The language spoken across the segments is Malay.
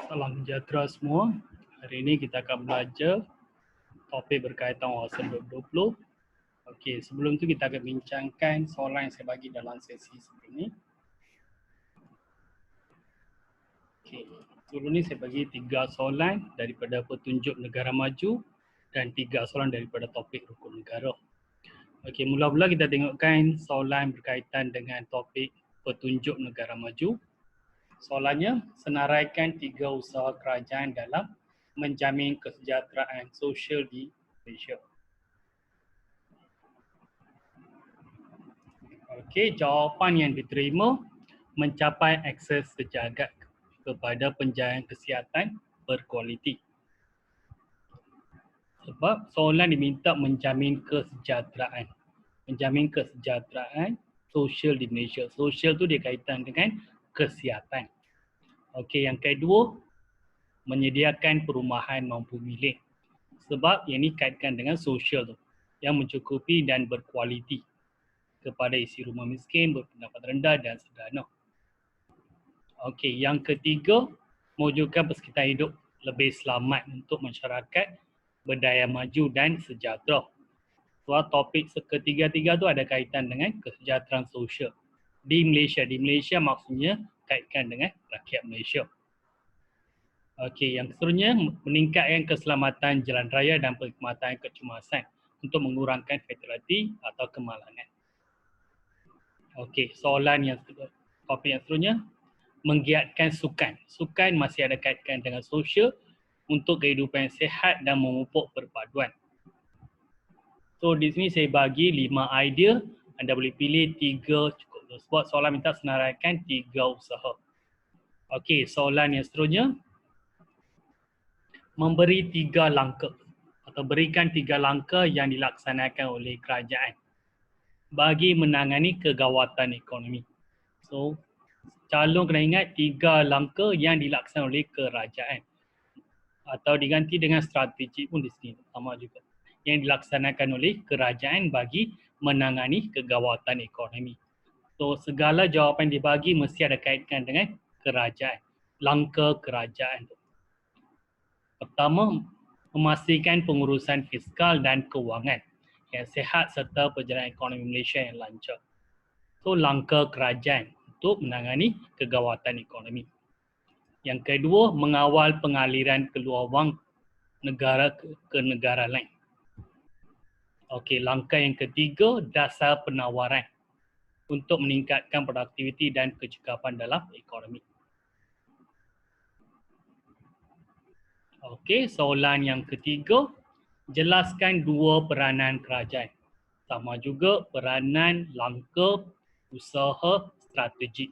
Salam sejahtera semua. Hari ini kita akan belajar topik berkaitan wawasan 2020. Okey, sebelum tu kita akan bincangkan soalan yang saya bagi dalam sesi sebelum ni. Okey, sebelum ni saya bagi 3 soalan daripada petunjuk negara maju dan 3 soalan daripada topik rukun negara. Okey, mula-mula kita tengokkan soalan berkaitan dengan topik petunjuk negara maju. Soalannya, senaraikan 3 usaha kerajaan dalam menjamin kesejahteraan sosial di Malaysia. Okey, jawapan yang diterima mencapai akses sejagat kepada penjagaan kesihatan berkualiti. Sebab soalan diminta menjamin kesejahteraan. Menjamin kesejahteraan sosial di Malaysia. Sosial tu dia kaitan dengan kesihatan. Okey, yang kedua, menyediakan perumahan mampu milik. Sebab yang ini kaitkan dengan sosial tu, yang mencukupi dan berkualiti kepada isi rumah miskin, berpendapatan rendah dan sederhana. Okey, yang ketiga, mewujudkan persekitaran hidup lebih selamat untuk masyarakat berdaya maju dan sejahtera. Sebab topik ketiga-tiga tu ada kaitan dengan kesejahteraan sosial di Malaysia. Di Malaysia maksudnya kaitkan dengan rakyat Malaysia. Okey, yang seterusnya meningkatkan keselamatan jalan raya dan perkhidmatan kecemasan untuk mengurangkan fataliti atau kemalangan. Okey, soalan yang topik yang seterusnya menggiatkan sukan. Sukan masih ada kaitkan dengan sosial untuk kehidupan yang sihat dan memupuk perpaduan. So di sini saya bagi 5 idea, anda boleh pilih 3 cukup. Sebab soalan minta senaraikan 3 usaha. Okey, soalan yang seterusnya memberi 3 langkah atau berikan 3 langkah yang dilaksanakan oleh kerajaan bagi menangani kegawatan ekonomi. So, calon kena ingat 3 langkah yang dilaksanakan oleh kerajaan atau diganti dengan strategi pun di sini sama juga. Yang dilaksanakan oleh kerajaan bagi menangani kegawatan ekonomi. So, segala jawapan dibagi mesti ada kaitkan dengan kerajaan, langkah kerajaan. Pertama, memastikan pengurusan fiskal dan kewangan yang sihat serta perjalanan ekonomi Malaysia yang lancar. So, langkah kerajaan untuk menangani kegawatan ekonomi. Yang kedua, mengawal pengaliran keluar wang negara ke negara lain. Okey, langkah yang ketiga, dasar penawaran untuk meningkatkan produktiviti dan kecekapan dalam ekonomi. Okey, soalan yang ketiga, jelaskan 2 peranan kerajaan. Sama juga peranan langkah usaha strategi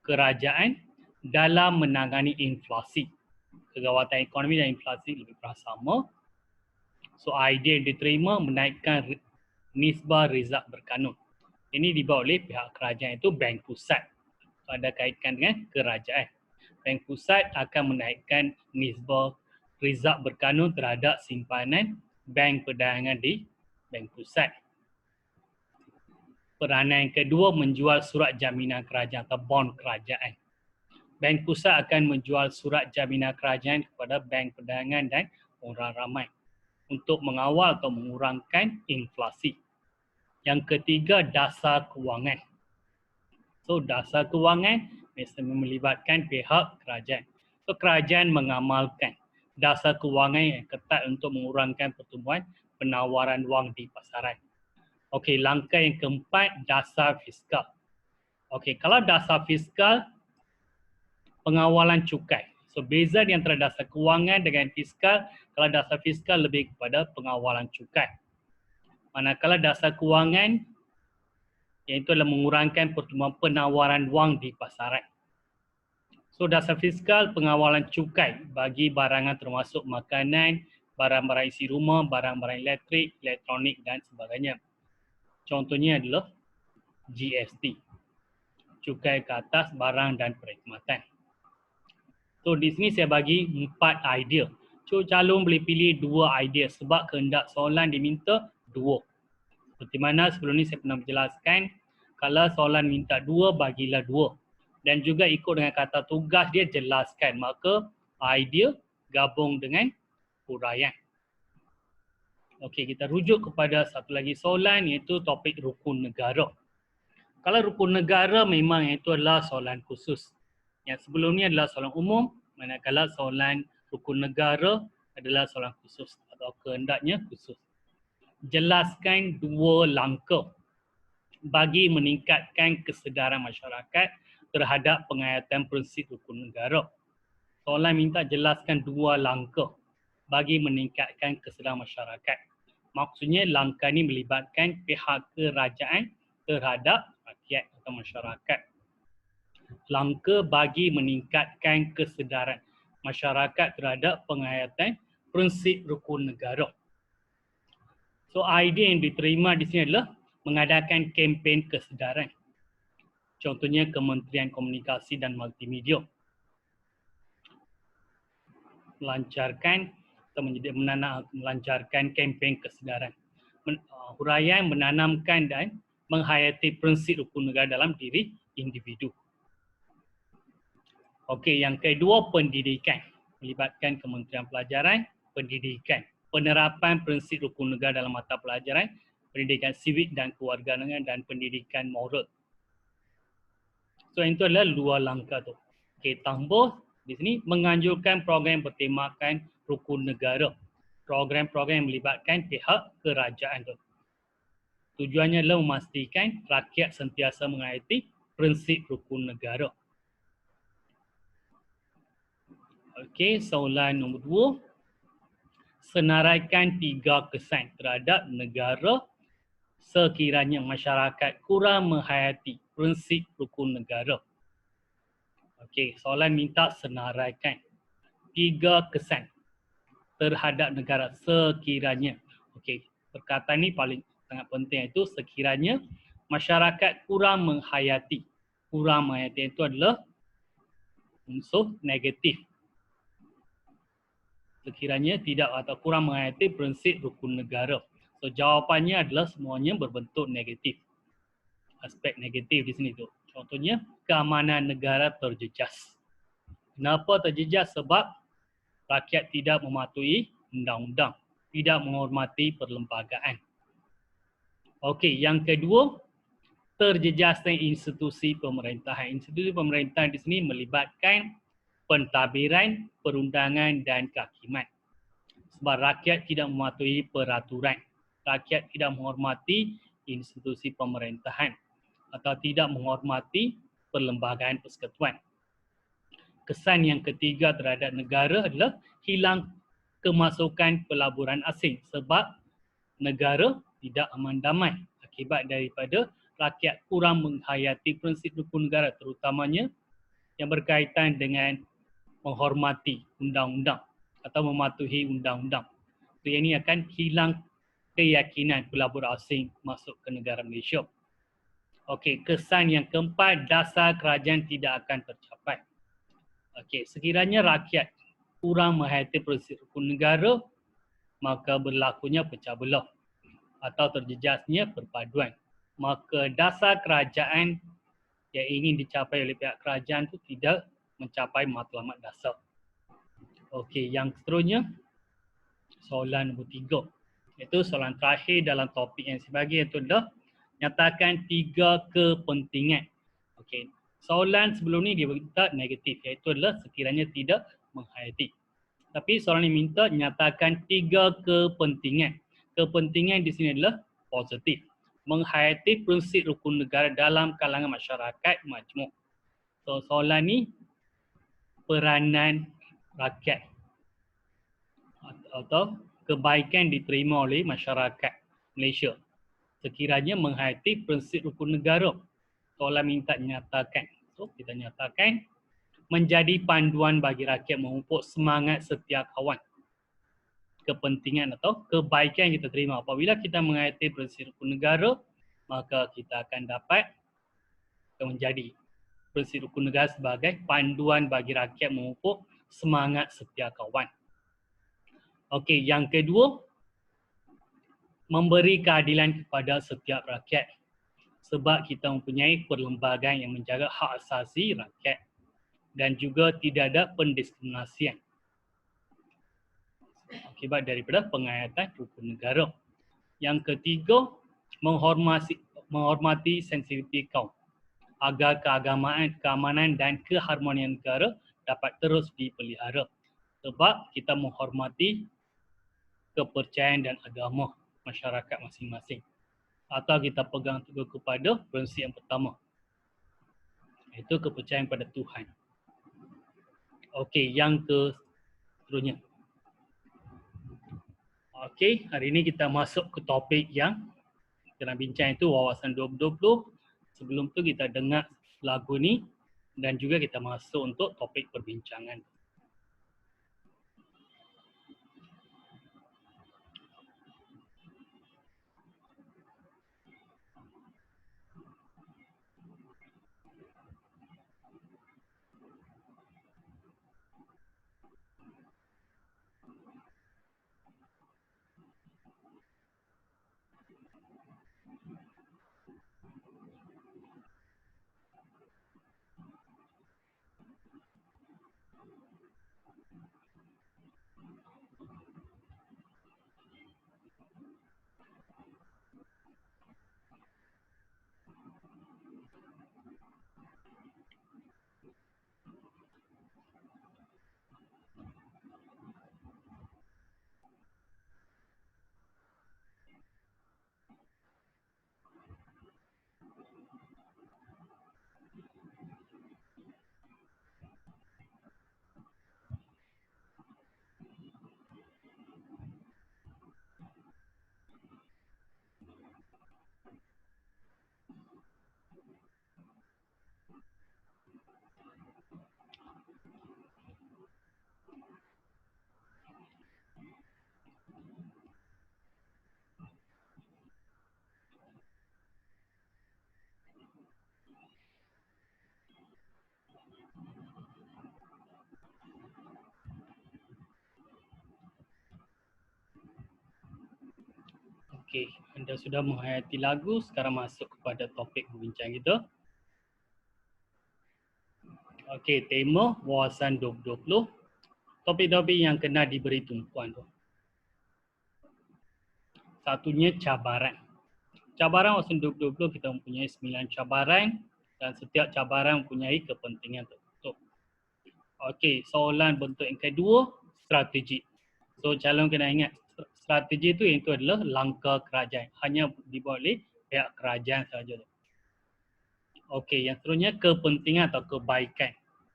kerajaan dalam menangani inflasi. Kegawatan ekonomi dan inflasi lebih kurang sama. So, idea yang diterima menaikkan nisbah rizab berkanun. Ini dibawa oleh pihak kerajaan, itu Bank Pusat. So, ada kaitkan dengan kerajaan. Bank Pusat akan menaikkan nisbah rizab berkanun terhadap simpanan bank perdagangan di Bank Pusat. Peranan yang kedua, menjual surat jaminan kerajaan atau bond kerajaan. Bank Pusat akan menjual surat jaminan kerajaan kepada bank perdagangan dan orang ramai untuk mengawal atau mengurangkan inflasi. Yang ketiga, dasar kewangan. So, dasar kewangan mesti melibatkan pihak kerajaan. So, kerajaan mengamalkan dasar kewangan yang ketat untuk mengurangkan pertumbuhan penawaran wang di pasaran. Okey, langkah yang keempat, dasar fiskal. Okey, kalau dasar fiskal, pengawalan cukai. So, beza di antara dasar kewangan dengan fiskal, kalau dasar fiskal lebih kepada pengawalan cukai. Manakala dasar kewangan, iaitu adalah mengurangkan pertumbuhan penawaran wang di pasaran. So, dasar fiskal, pengawalan cukai bagi barangan termasuk makanan, barang-barang isi rumah, barang-barang elektrik, elektronik dan sebagainya. Contohnya adalah GST, cukai ke atas barang dan perkhidmatan. So, di sini saya bagi 4 idea. So, calon boleh pilih 2 idea sebab kehendak soalan diminta 2. Seperti mana sebelum ni saya pernah menjelaskan, kalau soalan minta 2, bagilah 2. Dan juga ikut dengan kata tugas dia jelaskan. Maka idea gabung dengan huraian. Okey, kita rujuk kepada satu lagi soalan iaitu topik rukun negara. Kalau rukun negara memang itu adalah soalan khusus. Yang sebelum ni adalah soalan umum, manakala soalan rukun negara adalah soalan khusus atau kehendaknya khusus. Jelaskan 2 langkah bagi meningkatkan kesedaran masyarakat terhadap penghayatan prinsip rukun negara. Soalan minta jelaskan 2 langkah bagi meningkatkan kesedaran masyarakat. Maksudnya langkah ini melibatkan pihak kerajaan terhadap rakyat atau masyarakat. Langkah bagi meningkatkan kesedaran masyarakat terhadap penghayatan prinsip rukun negara. So idea yang diterima di sini adalah mengadakan kempen kesedaran. Contohnya Kementerian Komunikasi dan Multimedia. Melancarkan kempen kesedaran. Huraian menanamkan dan menghayati prinsip rukun negara dalam diri individu. Okey, yang kedua pendidikan. Melibatkan Kementerian Pelajaran, pendidikan. Penerapan prinsip rukun negara dalam mata pelajaran, pendidikan sivik dan kewarganegaraan dan pendidikan moral. So itu adalah 2 langkah tu. Okey, tambah di sini menganjurkan program bertemakan rukun negara. Program-program yang melibatkan pihak kerajaan tu. Tujuannya adalah memastikan rakyat sentiasa menghayati prinsip rukun negara. Okey, soalan nombor 2. Senaraikan 3 kesan terhadap negara sekiranya masyarakat kurang menghayati prinsip rukun negara. Okey, soalan minta senaraikan 3 kesan terhadap negara sekiranya. Okey, perkataan ni paling sangat penting iaitu sekiranya masyarakat kurang menghayati. Kurang menghayati itu adalah unsur negatif. Sekiranya tidak atau kurang menghayati prinsip rukun negara. So jawapannya adalah semuanya berbentuk negatif. Aspek negatif di sini tu. Contohnya keamanan negara terjejas. Kenapa terjejas? Sebab rakyat tidak mematuhi undang-undang, tidak menghormati perlembagaan. Okey, yang kedua, terjejasnya institusi pemerintahan. Institusi pemerintahan di sini melibatkan pentadbiran, perundangan dan kehakiman. Sebab rakyat tidak mematuhi peraturan, rakyat tidak menghormati institusi pemerintahan atau tidak menghormati perlembagaan persekutuan. Kesan yang ketiga terhadap negara adalah hilang kemasukan pelaburan asing sebab negara tidak aman damai akibat daripada rakyat kurang menghayati prinsip rukun negara, terutamanya yang berkaitan dengan menghormati undang-undang atau mematuhi undang-undang. So, ini akan hilang keyakinan pelabur asing masuk ke negara Malaysia. Okey, kesan yang keempat, dasar kerajaan tidak akan tercapai. Okey, sekiranya rakyat kurang menghayati prinsip rukun negara, maka berlakunya pecah belah atau terjejasnya perpaduan. Maka dasar kerajaan yang ingin dicapai oleh pihak kerajaan itu tidak mencapai matlamat dasar. Okey, yang seterusnya soalan nombor 3. Iaitu soalan terakhir dalam topik yang sebagai itu adalah nyatakan 3 kepentingan. Okey, soalan sebelum ni dia minta negatif iaitu adalah sekiranya tidak menghayati. Tapi soalan ini minta nyatakan 3 kepentingan. Kepentingan di sini adalah positif. Menghayati prinsip rukun negara dalam kalangan masyarakat majmuk. So soalan ni peranan rakyat atau kebaikan diterima oleh masyarakat Malaysia sekiranya menghayati prinsip rukun negara. Soalan minta nyatakan. So kita nyatakan menjadi panduan bagi rakyat memupuk semangat setia kawan. Kepentingan atau kebaikan yang kita terima. Apabila kita menghayati prinsip rukun negara, maka kita akan dapat menjadi prinsip rukun negara sebagai panduan bagi rakyat memupuk semangat setia kawan. Okey, yang kedua, memberi keadilan kepada setiap rakyat. Sebab kita mempunyai perlembagaan yang menjaga hak asasi rakyat dan juga tidak ada pendiskriminasian. akibat daripada pengayatan hukum negara. Yang ketiga, menghormati sensitiviti kaum agar keamanan dan keharmonian negara dapat terus dipelihara. Sebab kita menghormati kepercayaan dan agama masyarakat masing-masing. Atau kita pegang teguh kepada prinsip yang pertama, iaitu kepercayaan pada Tuhan. Okey, yang seterusnya. Okey, hari ini kita masuk ke topik yang kita nak bincang, itu wawasan 2020. Sebelum tu kita dengar lagu ni dan juga kita masuk untuk topik perbincangan. Okey, anda sudah menghayati lagu, sekarang masuk kepada topik berbincang kita. Okey, tema wawasan 2020. Topik-topik yang kena diberi tumpuan tu. Satunya cabaran. Cabaran wawasan 2020 kita mempunyai 9 cabaran dan setiap cabaran mempunyai kepentingan tertentu. Okey, soalan bentuk yang kedua, strategi. So calon kena ingat, strategi itu adalah langkah kerajaan. Hanya dibuat oleh pihak kerajaan sahaja. Okey, yang seterusnya kepentingan atau kebaikan.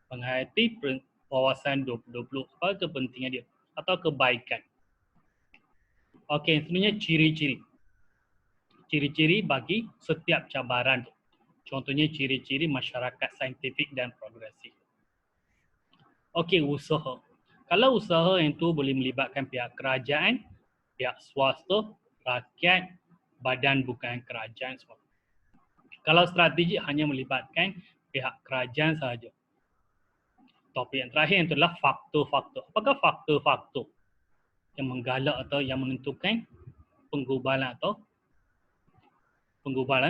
Menghayati wawasan 2020. Apa kepentingan dia? Atau kebaikan. Okey, yang seterusnya ciri-ciri. Ciri-ciri bagi setiap cabaran. Contohnya ciri-ciri masyarakat saintifik dan progresif. Okey, usaha. Kalau usaha yang tu boleh melibatkan pihak kerajaan, pihak swasta, rakyat, badan bukan kerajaan semua. Kalau strategi hanya melibatkan pihak kerajaan sahaja. Topik yang terakhir adalah faktor-faktor. Apakah faktor-faktor yang menggalak atau yang menentukan penggubalan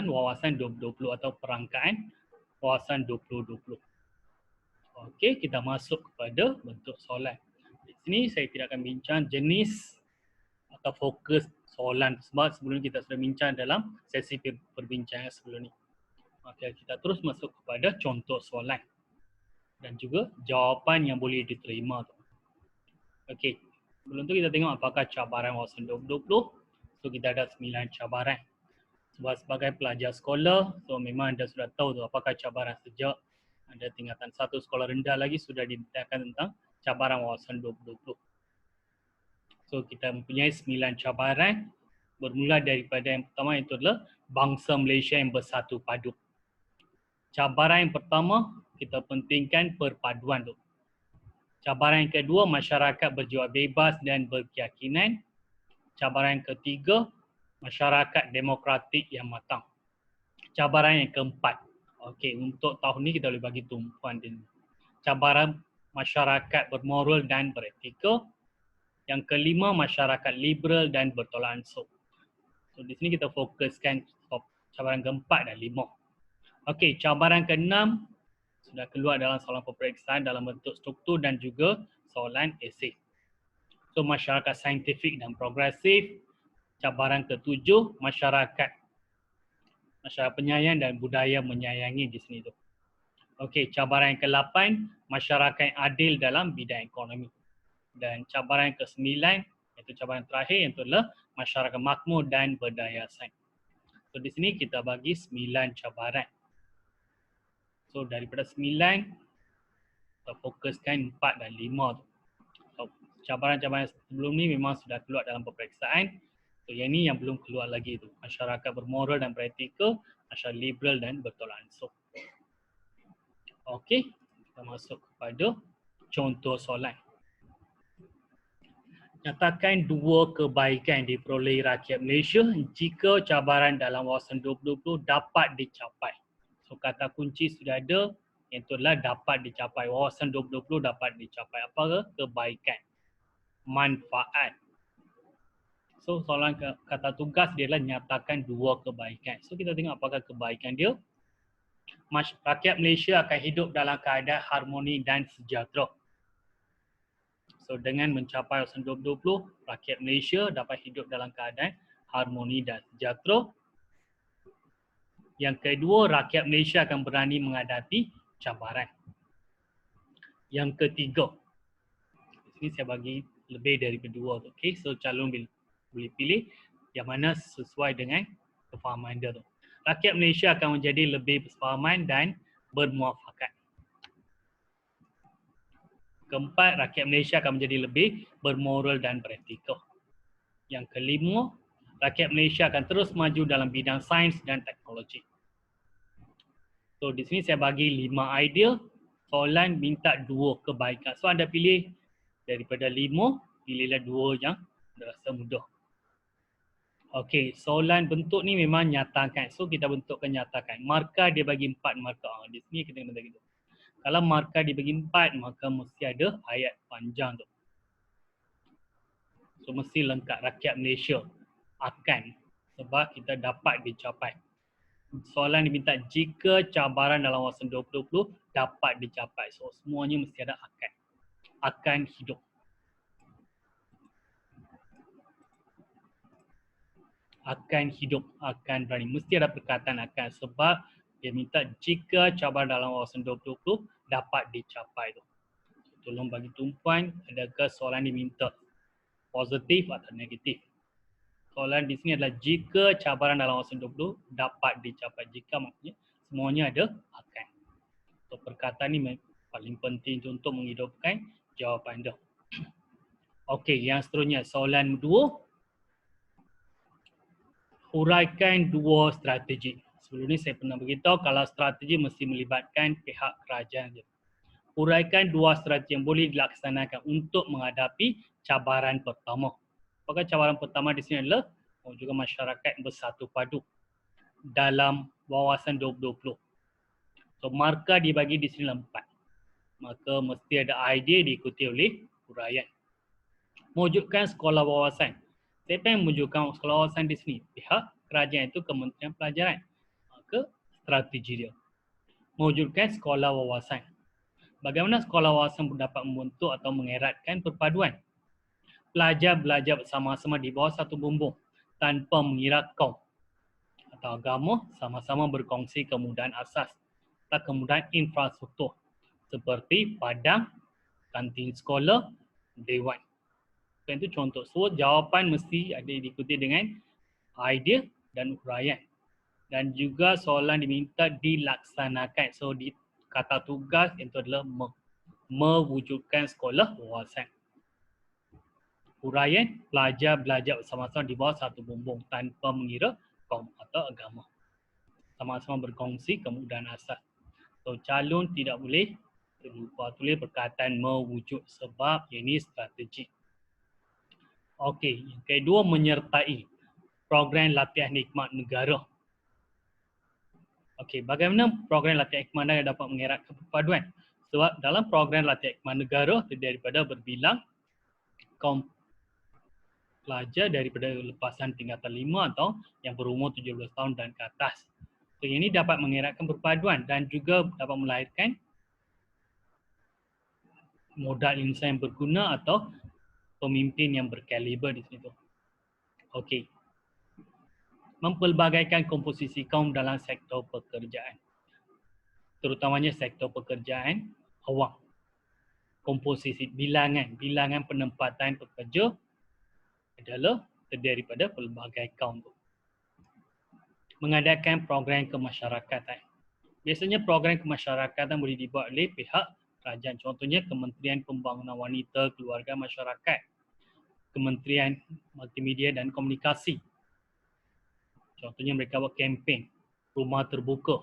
wawasan 2020 atau perangkaan wawasan 2020. Okey, kita masuk kepada bentuk soalan. Di sini saya tidak akan bincang jenis atau fokus soalan sebab sebelum kita sudah bincang dalam sesi perbincangan sebelum ini. Okey, kita terus masuk kepada contoh soalan dan juga jawapan yang boleh diterima. Okey, sebelum tu kita tengok apakah cabaran wawasan 2020. So kita ada 9 cabaran. Sebab sebagai pelajar sekolah, so memang anda sudah tahu tu apakah cabaran sejak anda tingkatan 1 sekolah rendah lagi sudah didedahkan tentang cabaran wawasan 2020. So kita mempunyai 9 cabaran, bermula daripada yang pertama itu adalah bangsa Malaysia yang bersatu padu. Cabaran yang pertama, kita pentingkan perpaduan tu. Cabaran yang kedua, masyarakat berjiwa bebas dan berkeyakinan. Cabaran yang ketiga, masyarakat demokratik yang matang. Cabaran yang keempat, okey, untuk tahun ni kita boleh bagi tumpuan dia. Cabaran masyarakat bermoral dan beretika. Yang kelima, masyarakat liberal dan bertolak ansur. So di sini kita fokuskan cabaran keempat dan lima. Okey, cabaran keenam sudah keluar dalam soalan peperiksaan dalam bentuk struktur dan juga soalan esei. So masyarakat saintifik dan progresif. Cabaran ke-7, masyarakat penyayang dan budaya menyayangi di sini tu. Okey, cabaran yang ke-8, masyarakat yang adil dalam bidang ekonomi. Dan cabaran yang ke-9, iaitu cabaran terakhir, iaitu adalah masyarakat makmur dan berdaya saing. So di sini kita bagi 9 cabaran. So daripada 9, kita fokuskan 4 dan 5 tu. So, cabaran-cabaran sebelum ni memang sudah keluar dalam peperiksaan. So yang ni yang belum keluar lagi tu. Masyarakat bermoral dan beretika, masyarakat liberal dan bertolak ansur. Okey, kita masuk kepada contoh soalan. Nyatakan 2 kebaikan diperolehi rakyat Malaysia jika cabaran dalam wawasan 2020 dapat dicapai. So kata kunci sudah ada, iaitu adalah dapat dicapai. Wawasan 2020 dapat dicapai. Apa kebaikan? Manfaat. So soalan kata tugas dia adalah nyatakan 2 kebaikan. So kita tengok apakah kebaikan dia. Rakyat Malaysia akan hidup dalam keadaan harmoni dan sejahtera. So dengan mencapai wawasan 2020, rakyat Malaysia dapat hidup dalam keadaan harmoni dan sejahtera. Yang kedua, rakyat Malaysia akan berani menghadapi cabaran. Yang ketiga, di sini saya bagi lebih daripada 2 tu. Okay, so calon boleh pilih yang mana sesuai dengan kefahaman dia tu. Rakyat Malaysia akan menjadi lebih bersefahaman dan bermuafakat. Keempat, rakyat Malaysia akan menjadi lebih bermoral dan beretika. Yang kelima, rakyat Malaysia akan terus maju dalam bidang sains dan teknologi. So di sini saya bagi 5 idea. Soalan minta 2 kebaikan. So anda pilih daripada 5, pilihlah 2 yang rasa mudah. Okey, soalan bentuk ni memang nyatakan. So kita bentukkan nyatakan. Markah dia bagi 4 markah. Di sini kita kena bagi tu. Kalau markah dibagi 4, maka mesti ada ayat panjang tu. So mesti lengkap rakyat Malaysia akan, sebab kita dapat dicapai. Soalan diminta jika cabaran dalam wawasan 2020 dapat dicapai. So semuanya mesti ada akan. Akan hidup. Akan hidup, akan berani. Mesti ada perkataan akan sebab dia minta jika cabaran dalam wawasan 2020 dapat dicapai tu. Tolong bagi tumpuan, adakah soalan diminta positif atau negatif. Soalan di sini adalah jika cabaran dalam wawasan 2020 dapat dicapai. Jika maksudnya semuanya ada akan. So perkataan ni paling penting untuk menghidupkan jawapan dia. Okey, yang seterusnya soalan 2. Huraikan 2 strategi. Sebelum ni saya pernah beritahu kalau strategi mesti melibatkan pihak kerajaan je. Huraikan 2 strategi yang boleh dilaksanakan untuk menghadapi cabaran pertama. Apakah cabaran pertama di sini adalah juga masyarakat bersatu padu dalam wawasan 2020. So markah dibagi di sini 4. Maka mesti ada idea diikuti oleh huraian. Mewujudkan sekolah wawasan. Siapa yang mewujudkan sekolah wawasan di sini? Pihak kerajaan, itu Kementerian Pelajaran. Maka strategi dia. Mewujudkan sekolah wawasan. Bagaimana sekolah wawasan dapat membentuk atau mengeratkan perpaduan? Pelajar belajar bersama-sama di bawah satu bumbung tanpa mengira kaum atau agama, sama-sama berkongsi kemudahan asas atau kemudahan infrastruktur seperti padang, kantin sekolah, dewan. Itu contoh. So jawapan mesti ada diikuti dengan idea dan huraian. Dan juga soalan diminta dilaksanakan. So di kata tugas itu adalah mewujudkan sekolah wawasan. Huraian, pelajar belajar bersama-sama di bawah satu bumbung tanpa mengira kaum atau agama. Sama-sama berkongsi kemudahan asas. So calon tidak boleh terlupa tulis perkataan mewujud sebab ini strategi. Okey, yang kedua menyertai program latihan hikmat negara. Okey, bagaimana program latihan hikmat negara dapat mengeratkan perpaduan? Sebab dalam program latihan hikmat negara terdiri daripada berbilang kaum pelajar daripada lepasan tingkatan 5 atau yang berumur 17 tahun dan ke atas. So, ini dapat mengeratkan perpaduan dan juga dapat melahirkan modal insan yang berguna atau pemimpin yang berkaliber di sini tu. Okey. Mempelbagaikan komposisi kaum dalam sektor pekerjaan. Terutamanya sektor pekerjaan awam. Komposisi bilangan penempatan pekerja adalah terdiri daripada pelbagai kaum tu. Mengadakan program kemasyarakatan. Biasanya program kemasyarakatan boleh dibuat oleh pihak kerajaan. Contohnya Kementerian Pembangunan Wanita, Keluarga Masyarakat, Kementerian Multimedia dan Komunikasi. Contohnya mereka buat kempen rumah terbuka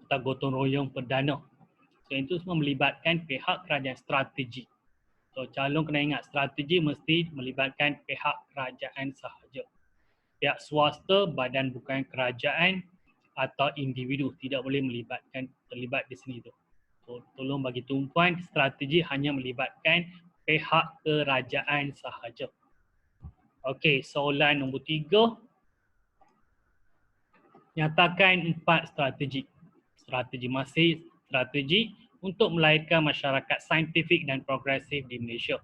atau gotong royong perdana. So itu semua melibatkan pihak kerajaan strategi. So calon kena ingat strategi mesti melibatkan pihak kerajaan sahaja. Pihak swasta, badan bukan kerajaan atau individu tidak boleh terlibat di sini tu. So tolong bagi tumpuan strategi hanya melibatkan pihak kerajaan sahaja. Okey, soalan nombor 3. Nyatakan 4 strategi. Strategi untuk melahirkan masyarakat saintifik dan progresif di Malaysia.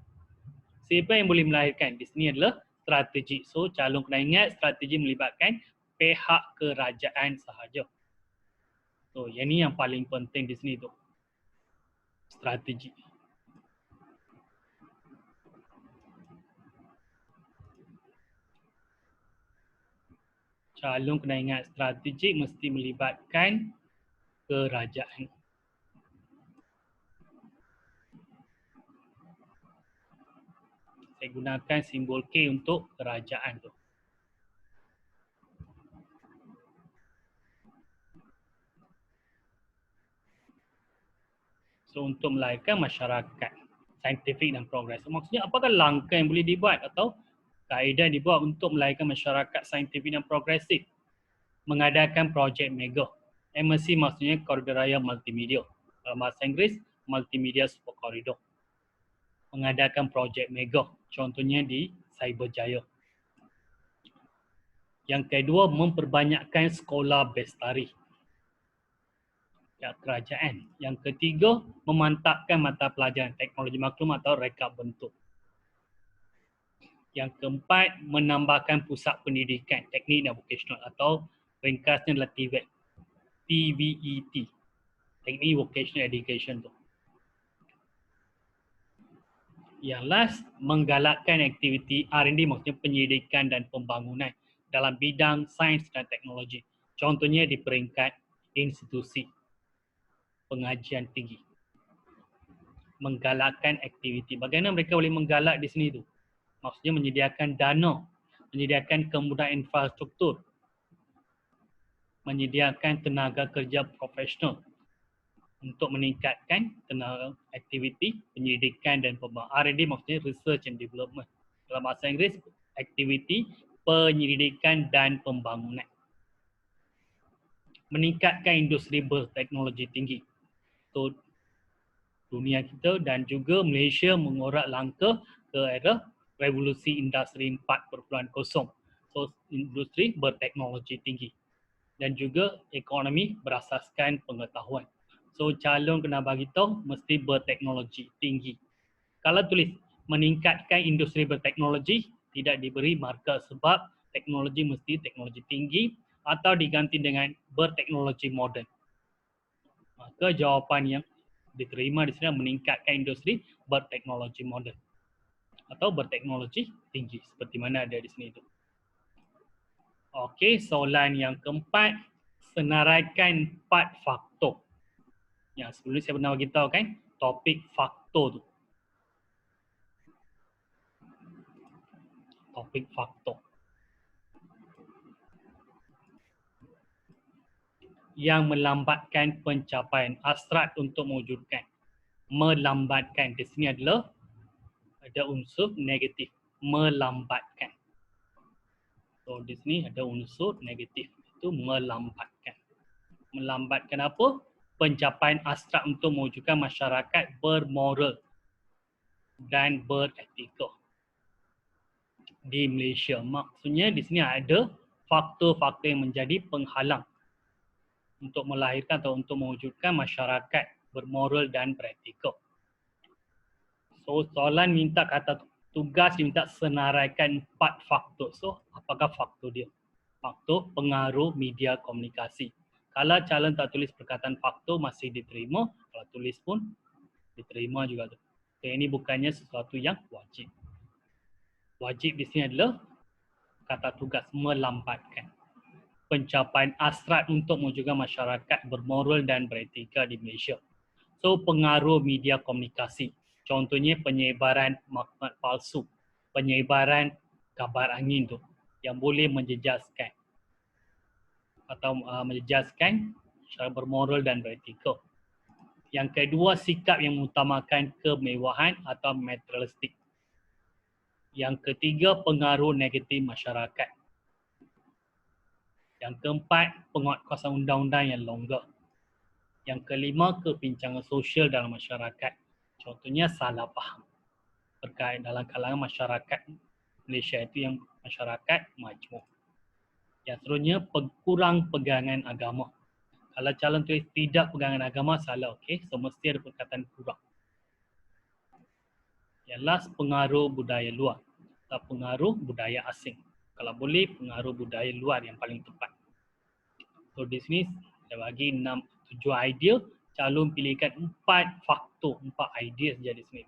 Siapa yang boleh melahirkan? Di sini adalah strategi. So, calon kena ingat strategi melibatkan pihak kerajaan sahaja. So, yang ni yang paling penting di sini tu. Strategi. Calon kena ingat strategi mesti melibatkan kerajaan. Saya gunakan simbol K untuk kerajaan tu. So untuk melahirkan masyarakat saintifik dan progresif. Maksudnya apakah langkah yang boleh dibuat atau kaedah yang dibuat untuk melahirkan masyarakat saintifik dan progresif? Mengadakan projek mega. MSC maksudnya Koridor Raya Multimedia. Dalam bahasa Inggeris, Multimedia Super Corridor. Mengadakan projek mega. Contohnya di Cyberjaya. Yang kedua, memperbanyakkan sekolah bestari. Kerajaan. Yang ketiga, memantapkan mata pelajaran teknologi maklum atau rekap bentuk. Yang keempat, menambahkan pusat pendidikan teknik dan vocational atau ringkasnya adalah TVET. TVET. Teknik Vocational Education tu. Yang last, menggalakkan aktiviti R&D maksudnya penyelidikan dan pembangunan dalam bidang sains dan teknologi. Contohnya di peringkat institusi pengajian tinggi. Menggalakkan aktiviti. Bagaimana mereka boleh menggalak di sini tu? Maksudnya menyediakan dana, menyediakan kemudahan infrastruktur, menyediakan tenaga kerja profesional untuk meningkatkan tenaga aktiviti penyelidikan dan pembangunan. R&D maksudnya research and development. Dalam bahasa Inggeris, aktiviti penyelidikan dan pembangunan. Meningkatkan industri berteknologi tinggi. So, dunia kita dan juga Malaysia mengorak langkah ke arah revolusi industri 4.0. So, industri berteknologi tinggi. Dan juga ekonomi berasaskan pengetahuan. So, calon kena bagi tahu mesti berteknologi tinggi. Kalau tulis meningkatkan industri berteknologi, tidak diberi markah sebab teknologi mesti teknologi tinggi atau diganti dengan berteknologi moden. Maka jawapan yang diterima di sini meningkatkan industri berteknologi moden atau berteknologi tinggi seperti mana ada di sini itu. Okey, soalan yang keempat, senaraikan 4 faktor. Yang sebelum ni saya pernah beritahu kan, topik faktor tu. Topik faktor. Yang melambatkan pencapaian hasrat untuk mewujudkan. Melambatkan di sini adalah ada unsur negatif, melambatkan. So di sini ada unsur negatif, itu melambatkan. Melambatkan apa? Pencapaian hasrat untuk mewujudkan masyarakat bermoral dan beretika di Malaysia. Maksudnya di sini ada faktor-faktor yang menjadi penghalang untuk melahirkan atau untuk mewujudkan masyarakat bermoral dan beretika. So soalan minta kata tugas diminta senaraikan 4 faktor. So, apakah faktor dia? Faktor pengaruh media komunikasi. Kalau calon tak tulis perkataan faktor masih diterima, kalau tulis pun diterima juga tu. So, ini bukannya sesuatu yang wajib. Wajib di sini adalah kata tugas melambatkan pencapaian hasrat untuk mewujudkan masyarakat bermoral dan beretika di Malaysia. So, pengaruh media komunikasi. Contohnya penyebaran maklumat palsu, penyebaran kabar angin tu yang boleh menjejaskan atau menjejaskan secara bermoral dan beretika. Yang kedua, sikap yang mengutamakan kemewahan atau materialistik. Yang ketiga, pengaruh negatif masyarakat. Yang keempat, penguatkuasaan undang-undang yang longgar. Yang kelima, kepincangan sosial dalam masyarakat. Contohnya salah faham terkait dalam kalangan masyarakat Malaysia itu yang masyarakat majmuk. Yang seterusnya, kurang pegangan agama. Kalau calon tulis tidak pegangan agama, salah, okey. So, mesti ada perkataan kurang. Yang last, pengaruh budaya luar atau pengaruh budaya asing. Kalau boleh, pengaruh budaya luar yang paling tepat. So, di sini saya bagi 7 idea. Calon pilihkan 4 faktor, 4 idea saja di sini.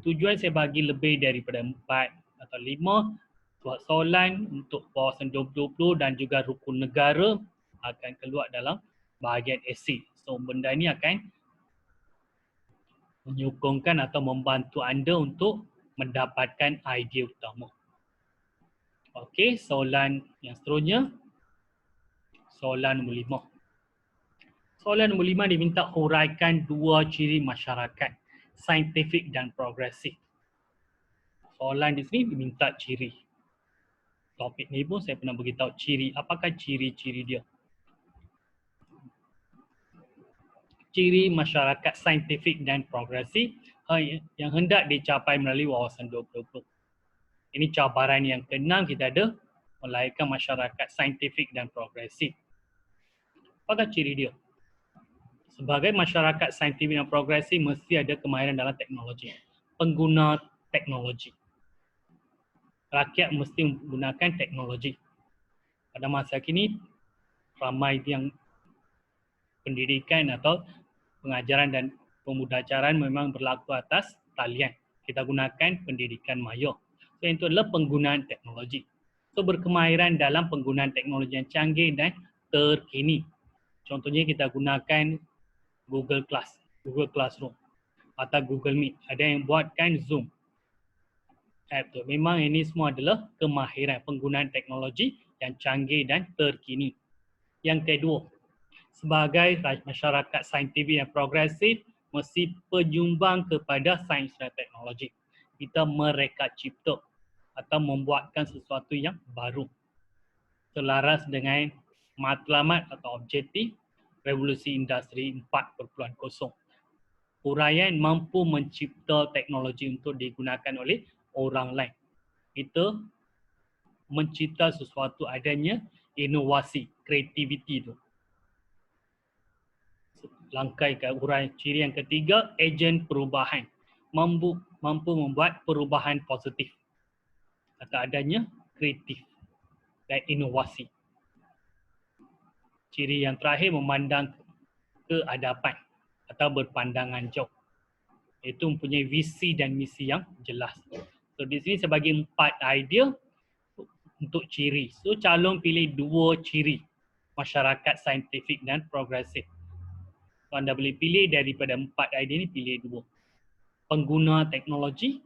Tujuan saya bagi lebih daripada 4 atau 5 buat soalan untuk kawasan 2020 dan juga rukun negara akan keluar dalam bahagian esei. So, benda ini akan menyokongkan atau membantu anda untuk mendapatkan idea utama. Okey, soalan yang seterusnya. Soalan nombor 5. Soalan nombor 5 diminta huraikan 2 ciri masyarakat saintifik dan progresif. Soalan di sini diminta ciri. Topik ni pun saya pernah beritahu ciri. Apakah ciri-ciri dia? Ciri masyarakat saintifik dan progresif yang hendak dicapai melalui wawasan 2020. Ini cabaran yang ke-6 kita ada, melahirkan masyarakat saintifik dan progresif. Apakah ciri dia? Sebagai masyarakat saintifik dan progresif mesti ada kemahiran dalam teknologi. Pengguna teknologi. Rakyat mesti menggunakan teknologi. Pada masa kini, ramai yang pendidikan atau pengajaran dan pemudacaran memang berlaku atas talian. Kita gunakan pendidikan maya. So, itu adalah penggunaan teknologi. So, berkemahiran dalam penggunaan teknologi yang canggih dan terkini. Contohnya kita gunakan Google Classroom atau Google Meet. Ada yang buatkan Zoom app tu. Memang ini semua adalah kemahiran penggunaan teknologi yang canggih dan terkini. Yang kedua, sebagai masyarakat saintifik dan progresif, mesti penyumbang kepada sains dan teknologi. Kita mereka cipta atau membuatkan sesuatu yang baru. Selaras dengan matlamat atau objektif Revolusi Industri 4.0. Huraian mampu mencipta teknologi untuk digunakan oleh orang lain. Kita mencipta sesuatu adanya inovasi, kreativiti tu. Langkah ke huraian ciri yang ketiga, ejen perubahan. Mampu membuat perubahan positif atau adanya kreatif dan inovasi. Ciri yang terakhir, memandang keadapan atau berpandangan jauh. Itu mempunyai visi dan misi yang jelas. So, di sini saya bagi 4 idea untuk ciri. So, calon pilih 2 ciri masyarakat saintifik dan progresif. So, anda boleh pilih daripada 4 idea ini, pilih 2. Pengguna teknologi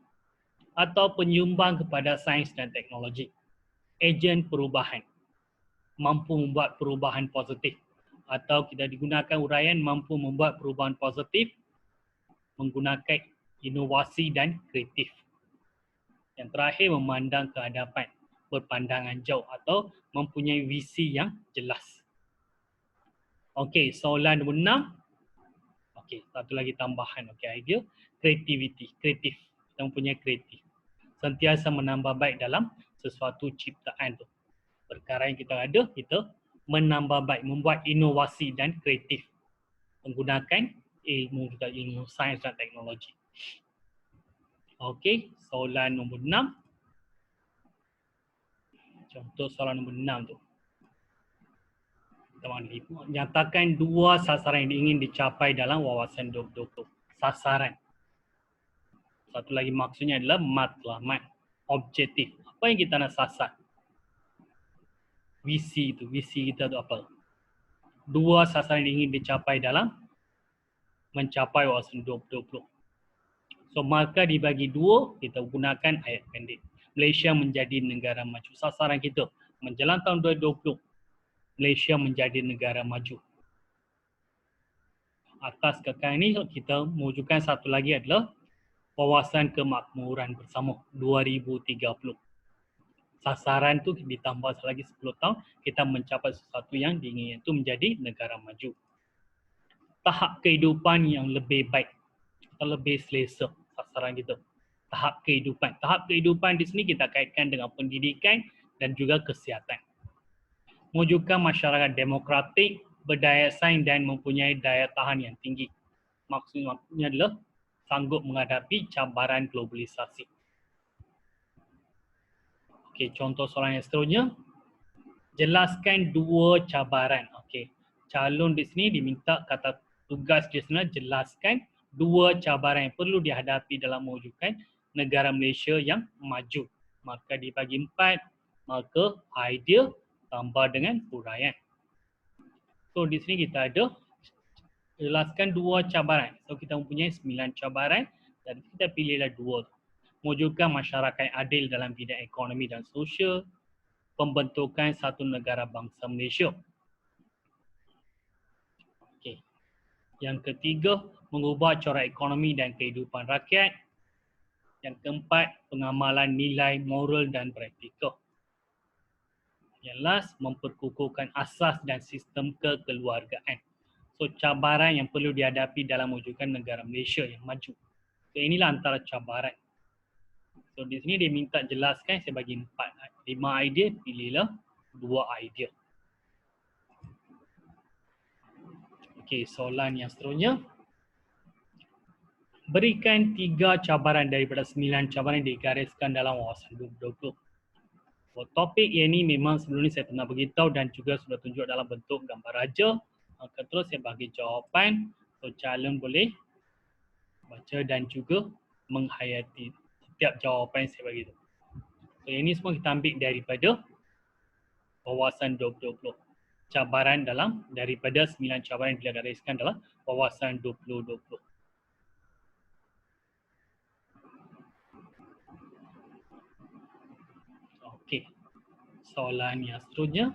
atau penyumbang kepada sains dan teknologi. Ejen perubahan. Mampu membuat perubahan positif. Atau kita digunakan huraian mampu membuat perubahan positif menggunakan inovasi dan kreatif. Yang terakhir, memandang kehadapan, berpandangan jauh atau mempunyai visi yang jelas. Okey, soalan nombor 6. Okey, satu lagi tambahan. Okey, idea kreativiti, kreatif. Kita mempunyai kreatif. Sentiasa menambah baik dalam sesuatu ciptaan tu. Perkara yang kita ada, kita menambah baik, membuat inovasi dan kreatif. Menggunakan ilmu sains dan teknologi. Okey, soalan nombor 6. Contoh soalan nombor 6 tu. Nyatakan dua sasaran yang ingin dicapai dalam wawasan 2020. Sasaran. Satu lagi maksudnya adalah matlamat, objektif. Apa yang kita nak sasar? Visi itu, visi kita tu apa? Dua sasaran yang ingin dicapai dalam mencapai wawasan 2020. So, maka dibagi dua, kita gunakan ayat pendek. Malaysia menjadi negara maju. Sasaran kita menjelang tahun 2020, Malaysia menjadi negara maju. Atas kekal ini kita mewujudkan satu lagi adalah wawasan kemakmuran bersama 2030. Sasaran tu ditambah lagi 10 tahun, kita mencapai sesuatu yang diingin, iaitu menjadi negara maju. Tahap kehidupan yang lebih baik atau lebih selesa, sasaran kita. Tahap kehidupan. Tahap kehidupan di sini kita kaitkan dengan pendidikan dan juga kesihatan. Mewujudkan masyarakat demokratik, berdaya saing dan mempunyai daya tahan yang tinggi. Maksudnya adalah sanggup menghadapi cabaran globalisasi. Okey, contoh soalan yang seterusnya. Jelaskan dua cabaran. Okey, calon di sini diminta kata tugas dia sebenarnya jelaskan dua cabaran yang perlu dihadapi dalam mewujudkan negara Malaysia yang maju. Maka dibagi 4, maka idea tambah dengan huraian. So di sini kita ada jelaskan dua cabaran. So kita mempunyai 9 cabaran dan kita pilihlah dua. Mewujudkan masyarakat yang adil dalam bidang ekonomi dan sosial, pembentukan satu negara bangsa Malaysia. Okey. Yang ketiga, mengubah corak ekonomi dan kehidupan rakyat. Yang keempat, pengamalan nilai moral dan praktikal. Yang last, memperkukuhkan asas dan sistem kekeluargaan. So, cabaran yang perlu dihadapi dalam mewujudkan negara Malaysia yang maju. So, inilah antara cabaran. So, di sini dia minta jelaskan, saya bagi 5 idea, pilihlah 2 idea. Okey, soalan yang seterusnya. Berikan 3 cabaran daripada 9 cabaran yang digariskan dalam wawasan 2020. Topik yang ini memang sebelum ni saya pernah beritahu dan juga sudah tunjuk dalam bentuk gambar raja. Maka terus saya bagi jawapan. So, calon boleh baca dan juga menghayati setiap jawapan yang saya bagi tu. So, ini semua kita ambil daripada wawasan 2020. Cabaran dalam daripada 9 cabaran yang digariskan dalam wawasan 2020. Okey. Soalan yang seterusnya.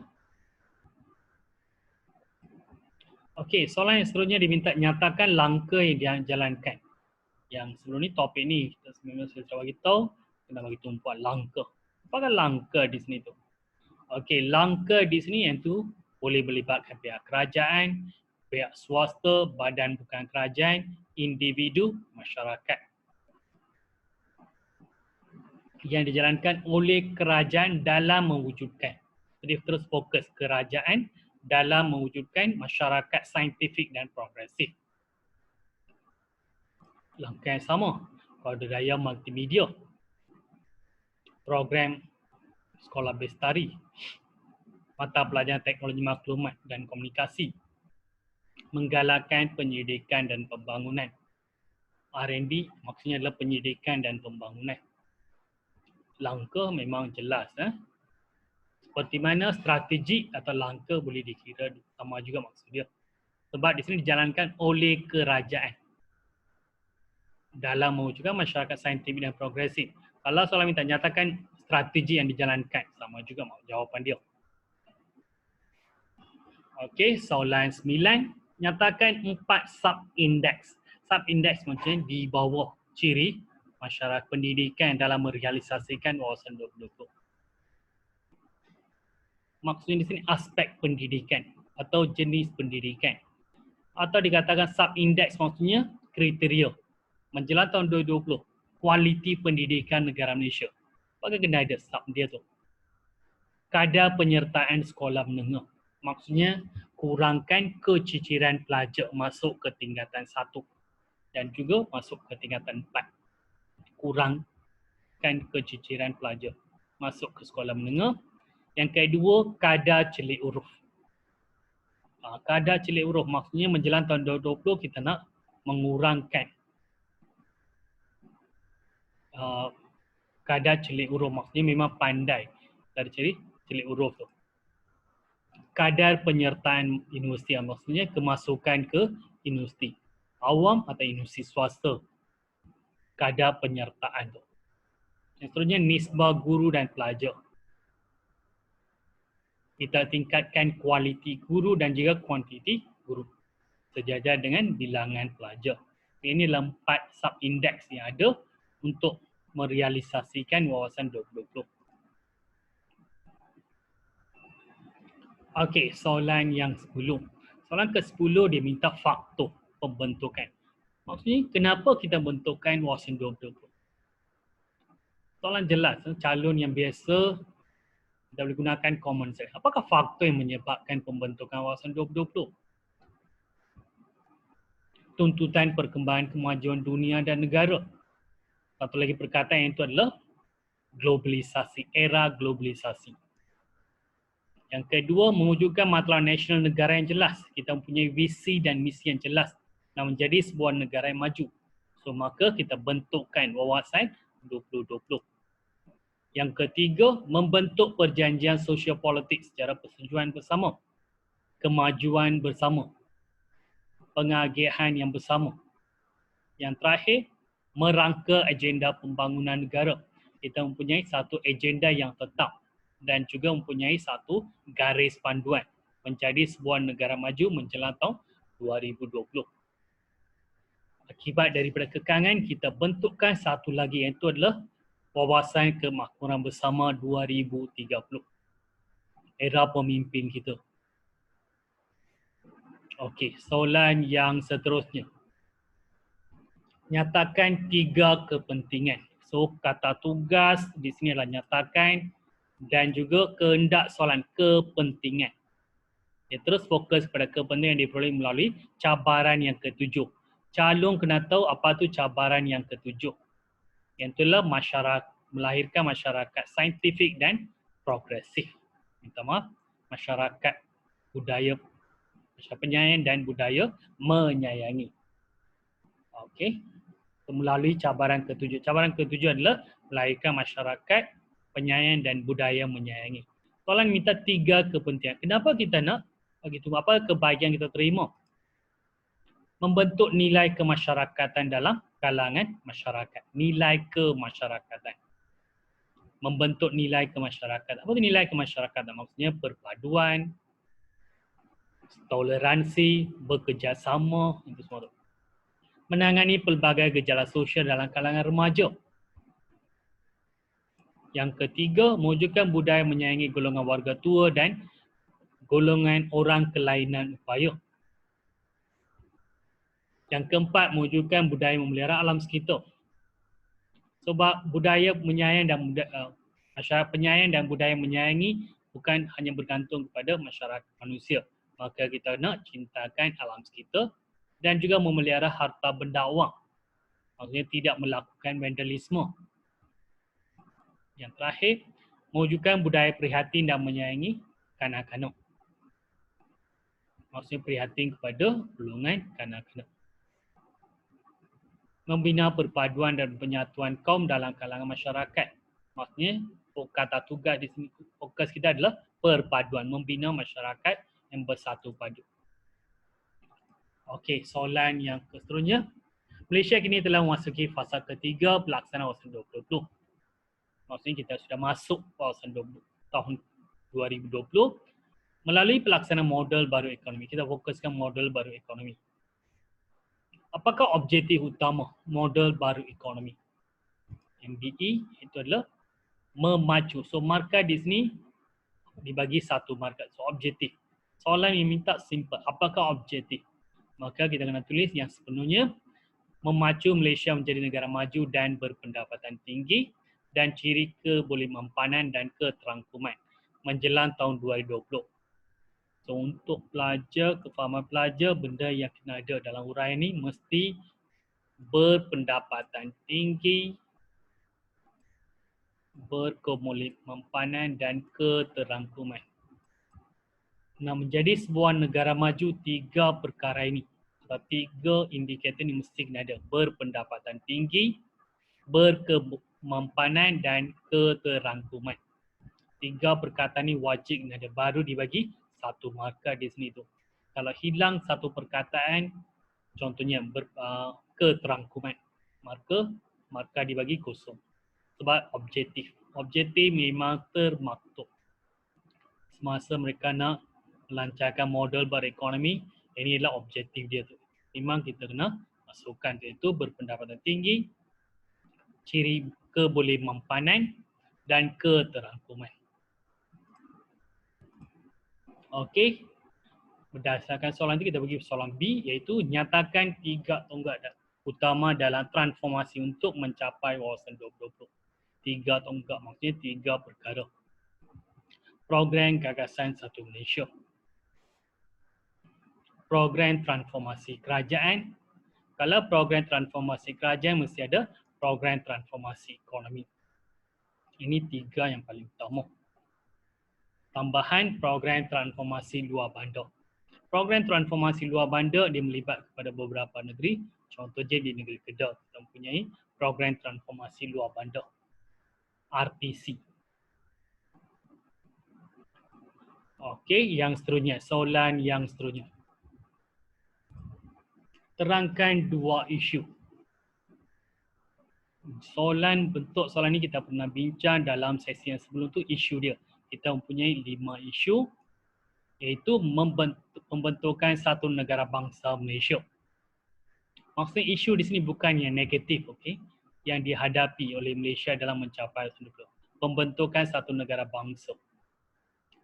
Okey, soalan yang seterusnya diminta nyatakan langkah yang dijalankan. Yang sebelum ni topik ni kita sebenarnya sudah bagi tahu, kena bagi tumpuan langkah. Apakah langkah di sini tu? Okey, langkah di sini yang tu boleh melibatkan pihak kerajaan, pihak swasta, badan bukan kerajaan, individu, masyarakat. Yang dijalankan oleh kerajaan dalam mewujudkan. Jadi terus fokus kerajaan dalam mewujudkan masyarakat saintifik dan progresif. Langkah yang sama, daya multimedia, program sekolah bestari, mata pelajaran teknologi maklumat dan komunikasi, menggalakkan penyidikan dan pembangunan. R&D maksudnya adalah penyidikan dan pembangunan. Langkah memang jelas. Seperti mana strategi atau langkah boleh dikira sama juga maksud dia. Sebab di sini dijalankan oleh kerajaan dalam mewujudkan masyarakat saintifik dan progresif. Kalau soalan minta nyatakan strategi yang dijalankan, sama juga jawapan dia. Okey, soalan 9. Nyatakan 4 sub-index. Sub-index maksudnya di bawah ciri masyarakat pendidikan dalam merealisasikan wawasan 2020. Maksudnya di sini aspek pendidikan atau jenis pendidikan. Atau dikatakan sub-index maksudnya kriteria. Menjelang tahun 2020, kualiti pendidikan negara Malaysia. Apakah kena ada sub dia tu? Kadar penyertaan sekolah menengah. Maksudnya kurangkan keciciran pelajar masuk ke tingkatan 1 dan juga masuk ke tingkatan 4. kurangkan keciciran pelajar masuk ke sekolah menengah. Yang kedua, kadar celik huruf. Kadar celik huruf maksudnya menjelang tahun 2020 kita nak mengurangkan kadar celik huruf, maksudnya memang pandai dari celik huruf tu. Kadar penyertaan universiti, maksudnya kemasukan ke universiti awam atau universiti swasta. Kadar penyertaan tu. Yang seterusnya, nisbah guru dan pelajar. Kita tingkatkan kualiti guru dan juga kuantiti guru sejajar dengan bilangan pelajar. Ini adalah 4 sub-index yang ada untuk merealisasikan wawasan 2020. Okey, soalan yang 10. Soalan ke-10 dia minta faktor pembentukan. Maksudnya kenapa kita bentukkan wawasan 2020? Soalan jelas, calon yang biasa kita boleh gunakan common sense. Apakah faktor yang menyebabkan pembentukan wawasan 2020? Tuntutan perkembangan kemajuan dunia dan negara. Satu lagi perkataan yang itu adalah globalisasi, era globalisasi. Yang kedua, mewujudkan matlamat nasional negara yang jelas. Kita mempunyai visi dan misi yang jelas nak menjadi sebuah negara yang maju. So, maka kita bentukkan wawasan 2020. Yang ketiga, membentuk perjanjian sosiopolitik secara persetujuan bersama. Kemajuan bersama. Pengagihan yang bersama. Yang terakhir, merangka agenda pembangunan negara. Kita mempunyai satu agenda yang tetap dan juga mempunyai satu garis panduan menjadi sebuah negara maju menjelang tahun 2020. Akibat daripada kekangan, kita bentukkan satu lagi iaitu adalah wawasan kemakmuran bersama 2030. Era pemimpin kita. Okey, soalan yang seterusnya. Nyatakan 3 kepentingan. So, kata tugas di sini adalah nyatakan dan juga kehendak soalan kepentingan. Dia terus fokus pada kepentingan yang diperoleh melalui cabaran yang ke-7. Calon kena tahu apa tu cabaran yang ke-7. Yang itulah melahirkan masyarakat saintifik dan progresif. Minta maaf, masyarakat budaya, masyarakat penyayang dan budaya menyayangi. Okey. Melalui cabaran ke-7. Cabaran ke-7 adalah melahirkan masyarakat penyayang dan budaya menyayangi. Soalan minta 3 kepentingan. Kenapa kita nak begitu? Apa kebahagiaan kita terima? Membentuk nilai kemasyarakatan dalam kalangan masyarakat. Nilai kemasyarakatan. Membentuk nilai kemasyarakatan. Apa itu nilai kemasyarakatan? Maksudnya perpaduan, toleransi, bekerjasama, itu semua. Menangani pelbagai gejala sosial dalam kalangan remaja. Yang ketiga, mewujudkan budaya menyayangi golongan warga tua dan golongan orang kelainan upaya. Yang keempat, mewujudkan budaya memelihara alam sekitar. Sebab budaya menyayang dan masyarakat penyayang dan budaya menyayangi bukan hanya bergantung kepada masyarakat manusia. Maka kita nak cintakan alam sekitar dan juga memelihara harta benda awam. Maksudnya tidak melakukan vandalisme. Yang terakhir, mewujudkan budaya prihatin dan menyayangi kanak-kanak. Maksudnya prihatin kepada golongan kanak-kanak. Membina perpaduan dan penyatuan kaum dalam kalangan masyarakat. Maksudnya, kata tugas di sini, fokus kita adalah perpaduan, membina masyarakat yang bersatu padu. Okey, soalan yang seterusnya. Malaysia kini telah memasuki fasa ketiga pelaksanaan wawasan 2020. Maksudnya kita sudah masuk wawasan tahun 2020 melalui pelaksanaan model baru ekonomi. Kita fokuskan model baru ekonomi. Apakah objektif utama model baru ekonomi? MBE itu adalah memacu. So markah di sini dibagi satu markah. So objektif. Soalan yang minta simple. Apakah objektif? Maka kita kena tulis yang sepenuhnya memacu Malaysia menjadi negara maju dan berpendapatan tinggi dan ciri kebolehimampanan dan keterangkuman menjelang tahun 2020. So untuk pelajar, kefahaman pelajar, benda yang kena ada dalam huraian ini mesti berpendapatan tinggi berkemulimpanan dan keterangkuman. Nak menjadi sebuah negara maju, tiga perkara ini atau tiga indikator ini mesti kena ada. Berpendapatan tinggi, berkemampanan dan keterangkuman. Tiga perkataan ini wajib kena ada. Baru dibagi satu markah di sini tu. Kalau hilang satu perkataan, contohnya keterangkuman, markah dibagi kosong. Sebab objektif. Objektif memang termaktub. Semasa mereka nak melancarkan model berekonomi, ini adalah objektif dia tu. Memang kita kena masukkan iaitu berpendapatan tinggi, ciri kebolehmampanan dan keterangkuman. Okey. Berdasarkan soalan itu kita pergi soalan B iaitu nyatakan tiga tonggak utama dalam transformasi untuk mencapai wawasan 2020. Tiga tonggak maksudnya tiga perkara. Program Gagasan Satu Malaysia. Program transformasi kerajaan. Kalau program transformasi kerajaan mesti ada program transformasi ekonomi. Ini tiga yang paling utama. Tambahan program transformasi luar bandar. Program transformasi luar bandar dia melibat kepada beberapa negeri. Contohnya di negeri Kedah kita mempunyai program transformasi luar bandar. RTC. Okey, yang seterusnya, soalan yang seterusnya. Terangkan dua isu. Bentuk soalan ini kita pernah bincang dalam sesi yang sebelum tu, isu dia. Kita mempunyai 5 isu iaitu pembentukan satu negara bangsa Malaysia. Maksudnya isu di sini bukan yang negatif, okey, yang dihadapi oleh Malaysia dalam mencapai pembentukan satu negara bangsa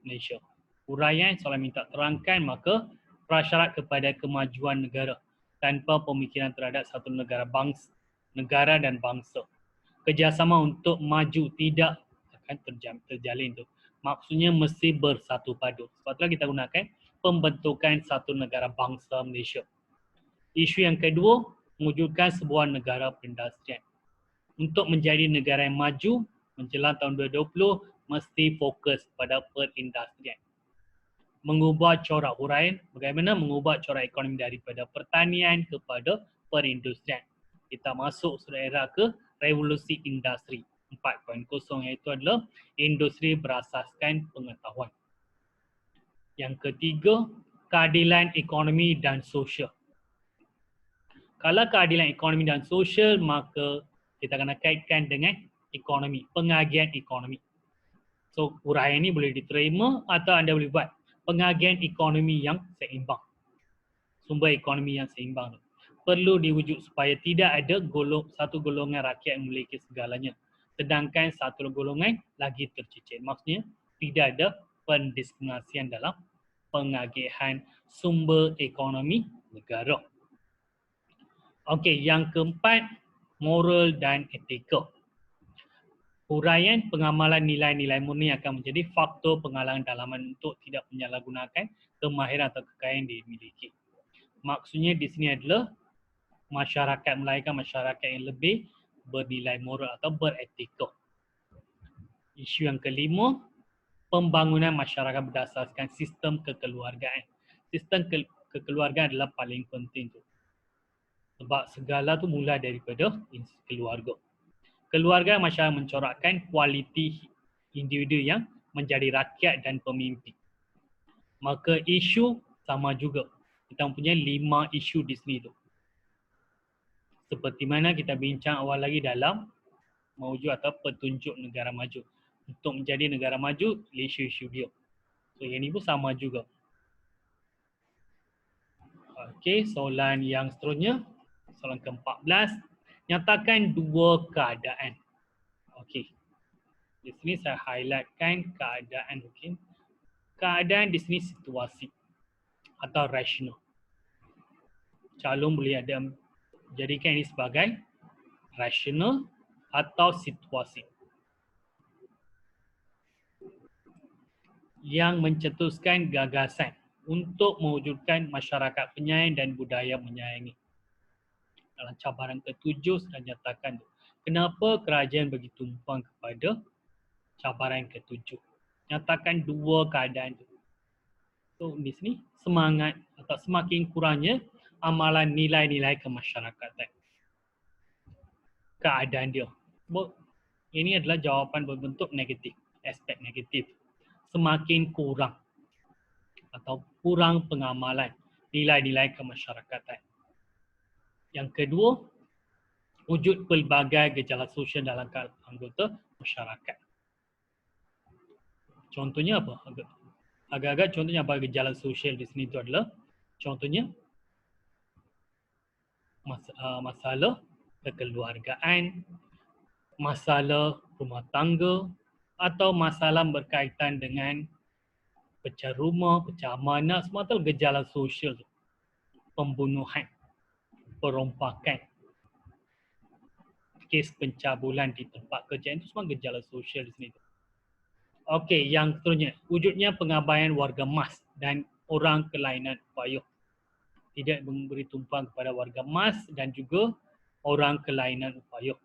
Malaysia. Uraian soalan minta terangkan maka prasyarat kepada kemajuan negara tanpa pemikiran terhadap satu negara dan bangsa. Kerjasama untuk maju tidak akan terjalin tu. Maksudnya mesti bersatu padu. Sebab itulah kita gunakan pembentukan satu negara bangsa Malaysia. Isu yang kedua, mewujudkan sebuah negara perindustrian. Untuk menjadi negara yang maju menjelang tahun 2020 mesti fokus pada perindustrian. Mengubah corak huraian, bagaimana mengubah corak ekonomi daripada pertanian kepada perindustrian. Kita masuk sudah era ke revolusi industri 4.0 iaitu adalah industri berasaskan pengetahuan. Yang ketiga, keadilan ekonomi dan sosial. Kalau keadilan ekonomi dan sosial maka kita kena kaitkan dengan ekonomi, pengagihan ekonomi. So uraian ini boleh diterima atau anda boleh buat pengagihan ekonomi yang seimbang. Sumber ekonomi yang seimbang perlu diwujud supaya tidak ada satu golongan rakyat yang memiliki segalanya, sedangkan satu golongan lagi tercicir. Maksudnya tidak ada pendiskriminasian dalam pengagihan sumber ekonomi negara. Okey, yang keempat, moral dan etika. Huraian pengamalan nilai-nilai murni akan menjadi faktor penghalangan dalaman untuk tidak menyalahgunakan kemahiran atau kekayaan yang dimiliki. Maksudnya di sini adalah masyarakat melahirkan masyarakat yang lebih bernilai moral atau beretika. Isu yang kelima, pembangunan masyarakat berdasarkan sistem kekeluargaan. Sistem kekeluargaan adalah paling penting tu. Sebab segala tu mula daripada keluarga. Keluarga masyarakat mencorakkan kualiti individu yang menjadi rakyat dan pemimpin. Maka isu sama juga. Kita mempunyai 5 isu di sini tu. Seperti mana kita bincang awal lagi dalam mewujud atau petunjuk negara maju. Untuk menjadi negara maju, isu-isu dia. So yang ni pun sama juga. Okey, soalan yang seterusnya. Soalan ke-14. Nyatakan dua keadaan. Okey. Di sini saya highlightkan keadaan. Okey. Keadaan di sini situasi atau rasional. Calon boleh ada jadikan ini sebagai rasional atau situasi yang mencetuskan gagasan untuk mewujudkan masyarakat penyayang dan budaya menyayangi. Dalam cabaran ke-7 sudah nyatakan kenapa kerajaan bagi tumpuan kepada cabaran ketujuh. Nyatakan dua keadaan itu. So di sini semangat atau semakin kurangnya amalan nilai-nilai kemasyarakatan. Keadaan dia. Ini adalah jawapan berbentuk negatif, aspek negatif. Semakin kurang atau kurang pengamalan nilai-nilai kemasyarakatan. Yang kedua, wujud pelbagai gejala sosial dalam anggota masyarakat. Contohnya apa? Agak-agak contohnya apa gejala sosial di sini itu adalah contohnya masalah kekeluargaan, masalah rumah tangga atau masalah berkaitan dengan pecah rumah, pecah amanah, semua itu gejala sosial. Pembunuhan, perompakan, kes pencabulan di tempat kerja itu semua gejala sosial di sini. Okey, yang seterusnya, wujudnya pengabaian warga mas dan orang kelainan upaya. Tidak memberi tumpuan kepada warga mas dan juga orang kelainan upaya.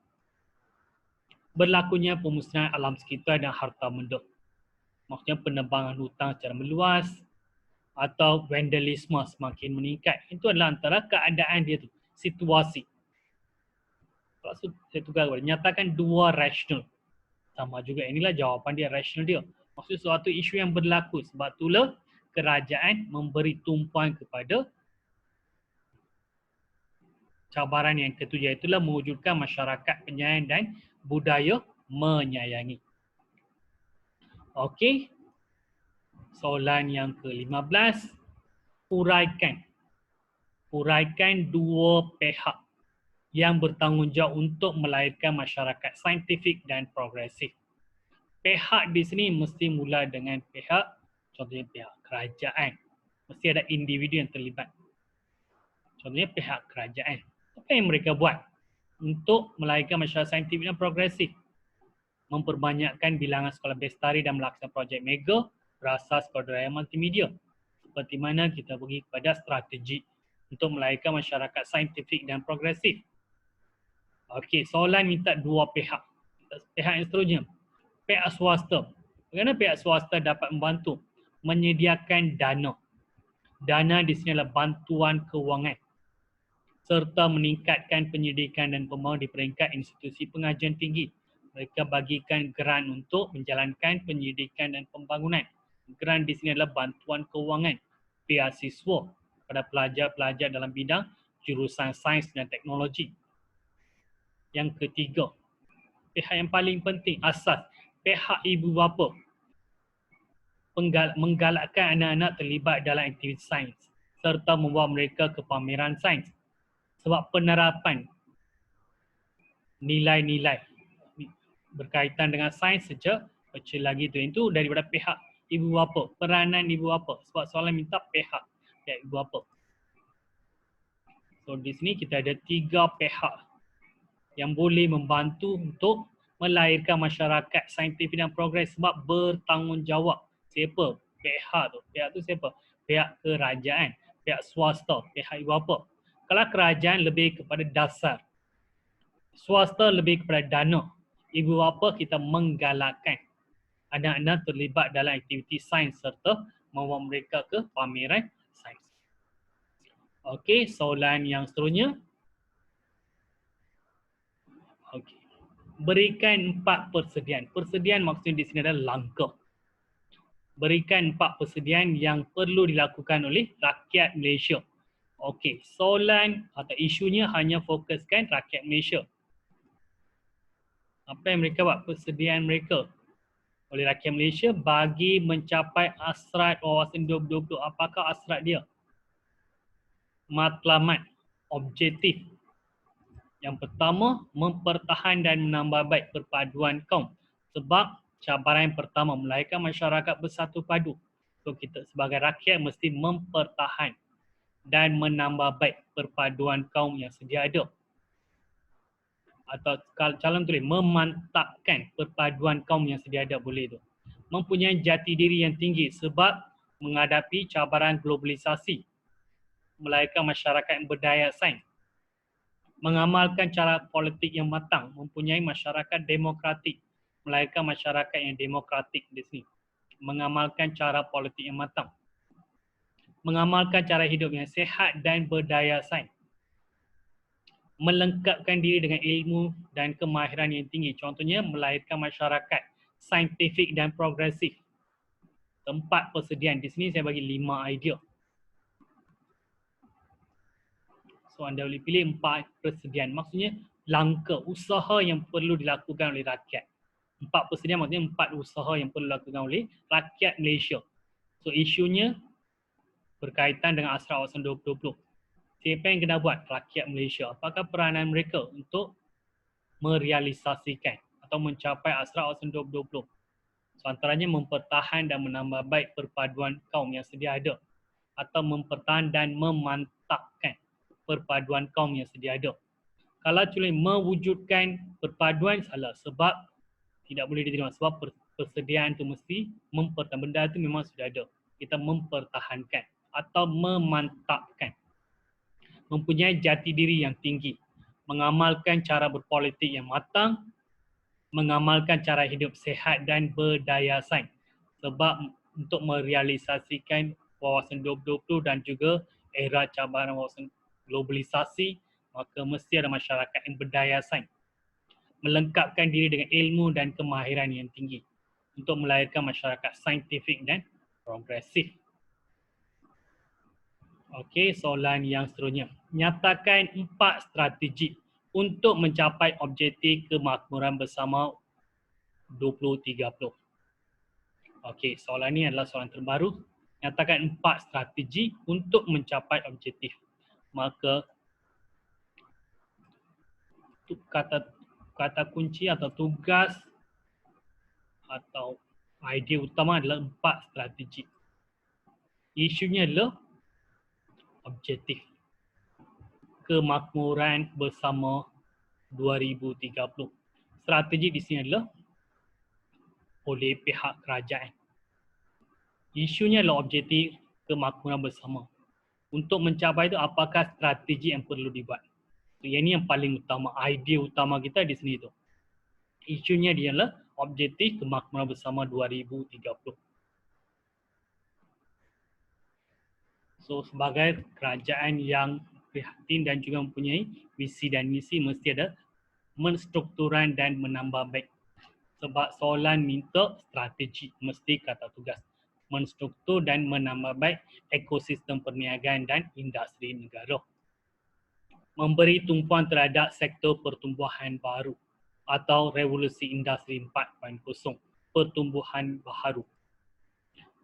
Berlakunya pemusnahan alam sekitar dan harta benda. Maksudnya penebangan hutang secara meluas atau vandalisme semakin meningkat. Itu adalah antara keadaan dia tu, situasi. Maksud saya tukar, nyatakan dua rasional. Sama juga, inilah jawapan dia, rasional dia. Maksud suatu isu yang berlaku. Sebab itulah kerajaan memberi tumpuan kepada cabaran yang ketujuh, itulah mewujudkan masyarakat penyayang dan budaya menyayangi. Okey. Soalan yang ke-15. Uraikan dua pihak yang bertanggungjawab untuk melahirkan masyarakat saintifik dan progresif. Pihak di sini mesti mula dengan pihak, contohnya pihak kerajaan. Mesti ada individu yang terlibat. Contohnya pihak kerajaan. Apa yang mereka buat untuk melahirkan masyarakat saintifik dan progresif? Memperbanyakkan bilangan sekolah bestari dan melaksanakan projek mega berasas kodraya multimedia. Seperti mana kita pergi kepada strategi untuk melahirkan masyarakat saintifik dan progresif. Okey, soalan minta dua pihak. Pihak yang seterusnya, pihak swasta. Bagaimana pihak swasta dapat membantu? Menyediakan dana. Dana di sini adalah bantuan kewangan. Serta meningkatkan penyidikan dan pembangunan di peringkat institusi pengajian tinggi. Mereka bagikan grant untuk menjalankan penyidikan dan pembangunan. Grant di sini adalah bantuan kewangan, beasiswa pada pelajar-pelajar dalam bidang jurusan sains dan teknologi. Yang ketiga, pihak yang paling penting, asas, pihak ibu bapa. Menggalakkan anak-anak terlibat dalam aktiviti sains serta membawa mereka ke pameran sains. Sebab penerapan nilai-nilai berkaitan dengan sains sejak kecil lagi tu, itu daripada pihak ibu bapa, peranan ibu bapa. Sebab soalan minta pihak ibu bapa. So di sini kita ada 3 pihak yang boleh membantu untuk melahirkan masyarakat saintifik dan progres sebab bertanggungjawab. Siapa? Pihak tu. Pihak tu siapa? Pihak kerajaan, pihak swasta, pihak ibu bapa. Kalau kerajaan lebih kepada dasar, swasta lebih kepada dana, ibu bapa kita menggalakkan anak-anak terlibat dalam aktiviti sains serta membawa mereka ke pameran sains. Okey, soalan yang seterusnya. Okey. Berikan 4 persediaan. Persediaan maksudnya di sini adalah langkah. Berikan 4 persediaan yang perlu dilakukan oleh rakyat Malaysia. Okey, soalan atau isunya hanya fokuskan rakyat Malaysia. Apa yang mereka buat? Persediaan mereka oleh rakyat Malaysia bagi mencapai hasrat wawasan 2020. Apakah hasrat dia? Matlamat, objektif. Yang pertama, mempertahan dan menambah baik perpaduan kaum. Sebab cabaran yang pertama, melahirkan masyarakat bersatu padu. So kita sebagai rakyat mesti mempertahan dan menambah baik perpaduan kaum yang sedia ada. Atau calon tulis, memantapkan perpaduan kaum yang sedia ada, boleh tu. Mempunyai jati diri yang tinggi sebab menghadapi cabaran globalisasi. Melahirkan masyarakat yang berdaya sains. Mengamalkan cara politik yang matang, mempunyai masyarakat demokratik melahirkan masyarakat yang demokratik di sini. Mengamalkan cara politik yang matang. Mengamalkan cara hidup yang sihat dan berdaya saing. Melengkapkan diri dengan ilmu dan kemahiran yang tinggi. Contohnya, melahirkan masyarakat saintifik dan progresif. Tempat persediaan. Di sini saya bagi 5 idea. So, anda boleh pilih 4 persediaan. Maksudnya, langkah, usaha yang perlu dilakukan oleh rakyat. 4 persediaan maksudnya 4 usaha yang perlu dilakukan oleh rakyat Malaysia. So, isunya berkaitan dengan Asra Awasan 2020. Siapa yang kena buat? Rakyat Malaysia. Apakah peranan mereka untuk merealisasikan atau mencapai Asra Awasan 2020? So, antaranya mempertahan dan menambah baik perpaduan kaum yang sedia ada atau mempertahan dan memantapkan perpaduan kaum yang sedia ada. Kalau cuma mewujudkan perpaduan, salah, sebab tidak boleh diterima, sebab persediaan itu mesti mempertahankan. Benda itu memang sudah ada. Kita mempertahankan atau memantapkan. Mempunyai jati diri yang tinggi, mengamalkan cara berpolitik yang matang, mengamalkan cara hidup sehat dan berdaya saing. Sebab untuk merealisasikan wawasan 2020 dan juga era cabaran wawasan globalisasi, maka mesti ada masyarakat yang berdaya saing. Melengkapkan diri dengan ilmu dan kemahiran yang tinggi untuk melahirkan masyarakat saintifik dan progresif. Okey, soalan yang seterusnya. Nyatakan 4 strategi untuk mencapai objektif kemakmuran bersama 2030. Okey, soalan ini adalah soalan terbaru. Nyatakan 4 strategi untuk mencapai objektif. Maka kata kunci atau tugas atau idea utama adalah 4 strategi. Isunya adalah objektif kemakmuran bersama 2030. Strategi di sini adalah oleh pihak kerajaan. Isunya adalah objektif kemakmuran bersama. Untuk mencapai itu, apakah strategi yang perlu dibuat? So, yang ini yang paling utama, idea utama kita di sini tu. Isunya dia adalah objektif kemakmuran bersama 2030. So, sebagai kerajaan yang prihatin dan juga mempunyai visi dan misi, mesti ada menstrukturan dan menambah baik. Sebab soalan minta strategi, mesti kata tugas. Menstruktur dan menambah baik ekosistem perniagaan dan industri negara. Memberi tumpuan terhadap sektor pertumbuhan baru atau revolusi industri 4.0, pertumbuhan baharu.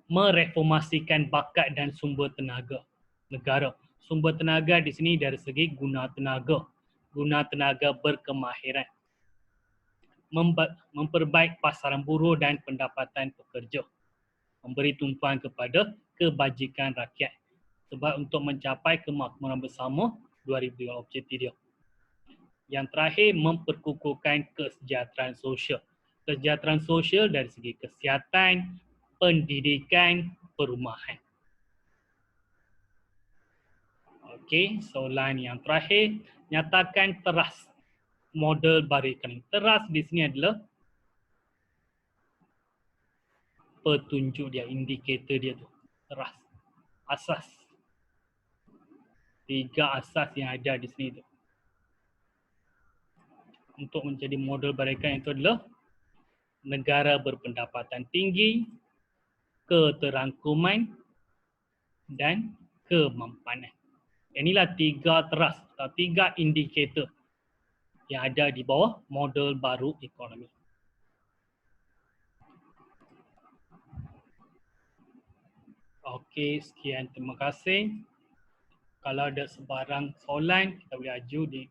Mereformasikan bakat dan sumber tenaga negara. Sumber tenaga di sini dari segi guna tenaga berkemahiran. Memperbaik pasaran buruh dan pendapatan pekerja. Memberi tumpuan kepada kebajikan rakyat. Sebab untuk mencapai kemakmuran bersama 2030 objektif dia. Yang terakhir, memperkukuhkan kesejahteraan sosial. Kesejahteraan sosial dari segi kesihatan, pendidikan, perumahan. Okey, soalan yang terakhir, nyatakan teras model baru ekonomi. Teras di sini adalah petunjuk dia, indikator dia tu. Teras. Asas. 3 asas yang ada di sini tu. Untuk menjadi model baru ekonomi itu adalah negara berpendapatan tinggi, keterangkuman dan kemampanan. Inilah 3 teras atau 3 indikator yang ada di bawah model baru ekonomi. Okey, sekian, terima kasih. Kalau ada sebarang soalan, kita boleh ajukan di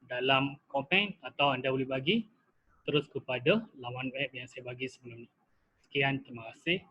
dalam komen atau anda boleh bagi terus kepada laman web yang saya bagi sebelum ini. Sekian, terima kasih.